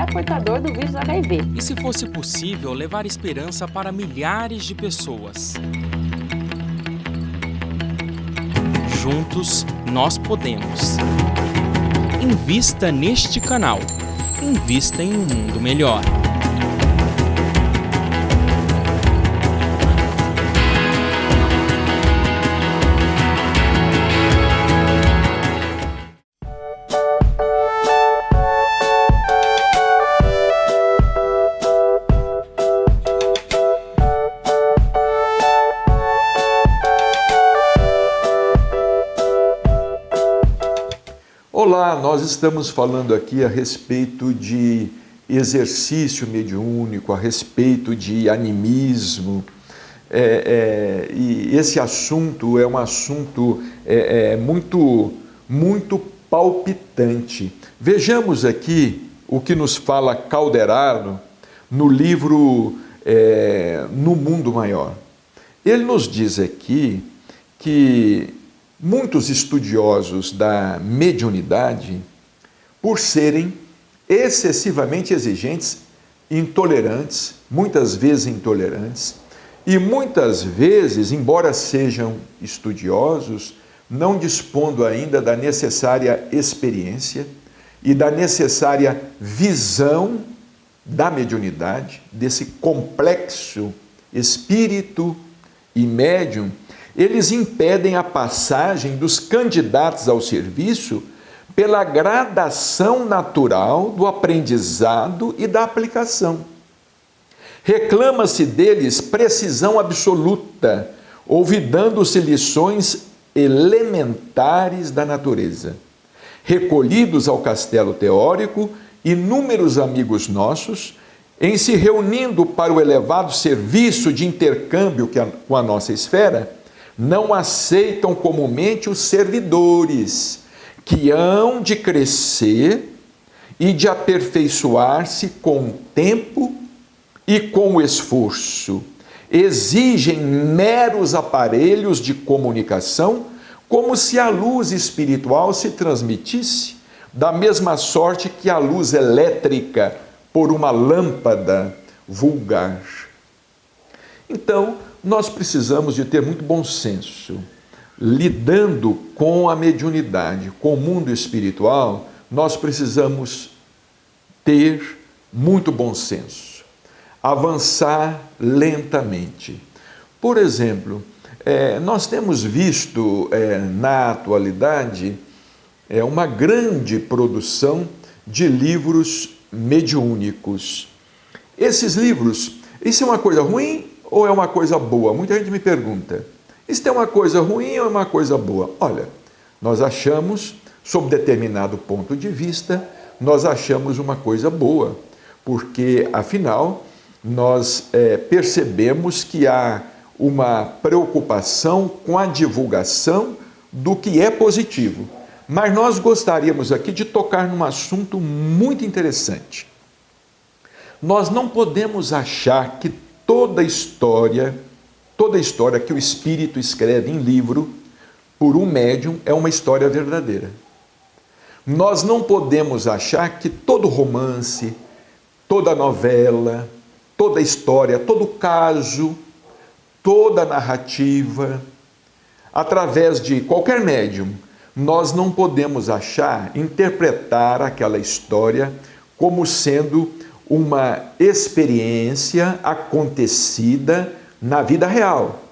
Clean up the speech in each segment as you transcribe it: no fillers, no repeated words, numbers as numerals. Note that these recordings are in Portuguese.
portador do vírus HIV. E se fosse possível levar esperança para milhares de pessoas? Juntos, nós podemos. Invista neste canal. Invista em um mundo melhor. Olá, nós estamos falando aqui a respeito de exercício mediúnico, a respeito de animismo, e esse assunto é um assunto muito palpitante. Vejamos aqui o que nos fala Calderaro no livro No Mundo Maior. Ele nos diz aqui que muitos estudiosos da mediunidade, por serem excessivamente exigentes, intolerantes, muitas vezes intolerantes, e muitas vezes, embora sejam estudiosos, não dispondo ainda da necessária experiência e da necessária visão da mediunidade, desse complexo espírito e médium, eles impedem a passagem dos candidatos ao serviço pela gradação natural do aprendizado e da aplicação. Reclama-se deles precisão absoluta, olvidando-se lições elementares da natureza. Recolhidos ao castelo teórico, inúmeros amigos nossos, em se reunindo para o elevado serviço de intercâmbio com a nossa esfera, não aceitam comumente os servidores, que hão de crescer e de aperfeiçoar-se com o tempo e com o esforço. Exigem meros aparelhos de comunicação, como se a luz espiritual se transmitisse da mesma sorte que a luz elétrica por uma lâmpada vulgar. Então, nós precisamos de ter muito bom senso. Lidando com a mediunidade, com o mundo espiritual, nós precisamos ter muito bom senso. Avançar lentamente. Por exemplo, nós temos visto na atualidade uma grande produção de livros mediúnicos. Esses livros, isso é uma coisa ruim ou é uma coisa boa? Muita gente me pergunta, isso é uma coisa ruim ou é uma coisa boa? Olha, nós achamos, sob determinado ponto de vista, nós achamos uma coisa boa, porque, afinal, nós percebemos que há uma preocupação com a divulgação do que é positivo. Mas nós gostaríamos aqui de tocar num assunto muito interessante. Nós não podemos achar que toda história que o espírito escreve em livro por um médium é uma história verdadeira. Nós não podemos achar que todo romance, toda novela, toda história, todo caso, toda narrativa, através de qualquer médium, nós não podemos interpretar aquela história como sendo uma experiência acontecida na vida real,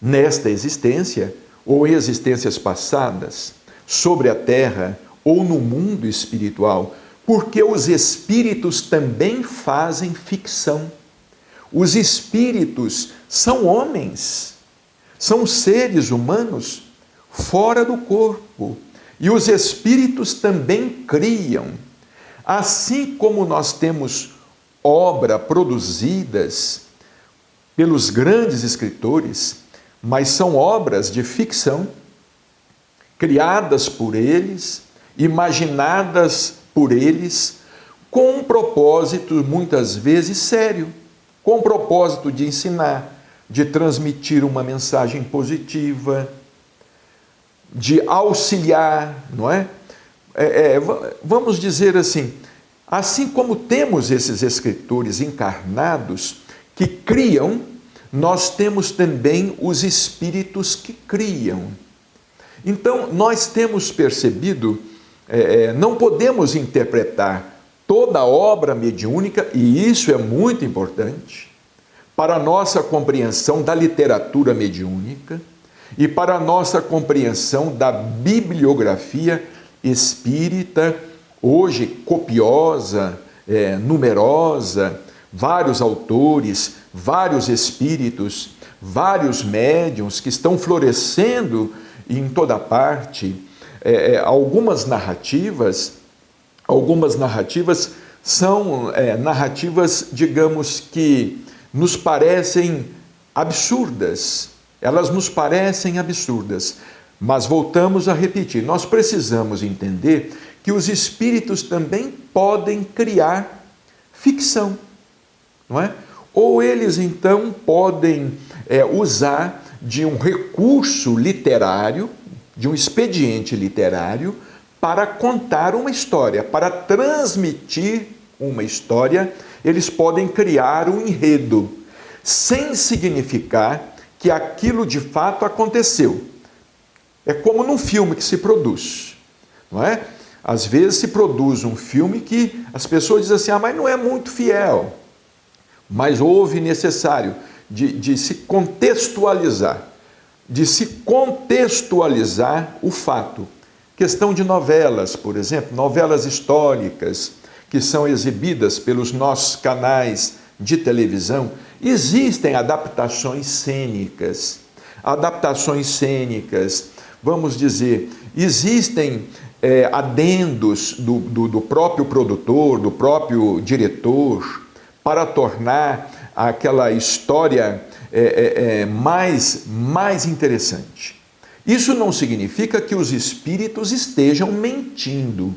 nesta existência ou em existências passadas, sobre a terra ou no mundo espiritual, porque os espíritos também fazem ficção. Os espíritos são homens, são seres humanos fora do corpo, e os espíritos também criam. Assim como nós temos obras produzidas pelos grandes escritores, mas são obras de ficção, criadas por eles, imaginadas por eles, com um propósito muitas vezes sério, com o propósito de ensinar, de transmitir uma mensagem positiva, de auxiliar, não é? Vamos dizer assim, Assim como temos esses escritores encarnados que criam, nós temos também os espíritos que criam. Então, nós temos percebido, não podemos interpretar toda a obra mediúnica, e isso é muito importante, para a nossa compreensão da literatura mediúnica e para a nossa compreensão da bibliografia espírita, hoje copiosa, numerosa, vários autores, vários espíritos, vários médiuns que estão florescendo em toda parte. Algumas narrativas são narrativas, digamos, que nos parecem absurdas. Elas nos parecem absurdas. Mas voltamos a repetir, nós precisamos entender que os espíritos também podem criar ficção, não é? Ou eles então podem usar de um recurso literário, de um expediente literário, para contar uma história, para transmitir uma história. Eles podem criar um enredo, sem significar que aquilo de fato aconteceu. É como num filme que se produz, não é? Às vezes se produz um filme que as pessoas dizem assim, mas não é muito fiel. Mas houve necessário de se contextualizar, o fato. Questão de novelas, por exemplo, novelas históricas que são exibidas pelos nossos canais de televisão, existem adaptações cênicas, vamos dizer, existem adendos do próprio produtor, do próprio diretor, para tornar aquela história mais interessante. Isso não significa que os espíritos estejam mentindo,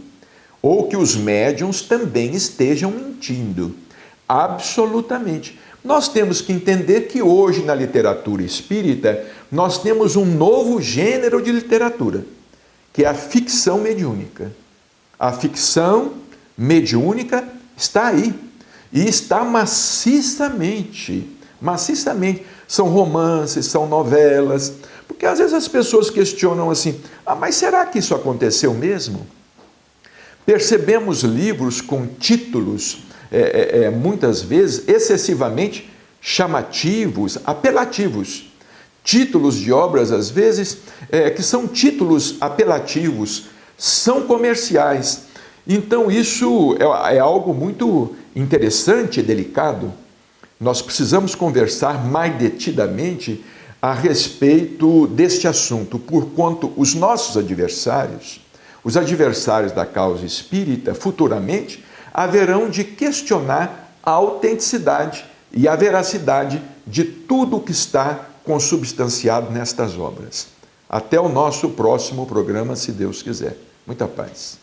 ou que os médiuns também estejam mentindo. Absolutamente. Nós temos que entender que hoje na literatura espírita, nós temos um novo gênero de literatura, que é a ficção mediúnica. A ficção mediúnica está aí, e está maciçamente. São romances, são novelas, porque às vezes as pessoas questionam assim, mas será que isso aconteceu mesmo? Percebemos livros com títulos, muitas vezes, excessivamente chamativos, apelativos. Títulos de obras, às vezes, que são títulos apelativos, são comerciais. Então, isso é algo muito interessante e delicado. Nós precisamos conversar mais detidamente a respeito deste assunto, porquanto os nossos adversários, os adversários da causa espírita, futuramente, haverão de questionar a autenticidade e a veracidade de tudo o que está consubstanciado nestas obras. Até o nosso próximo programa, se Deus quiser. Muita paz.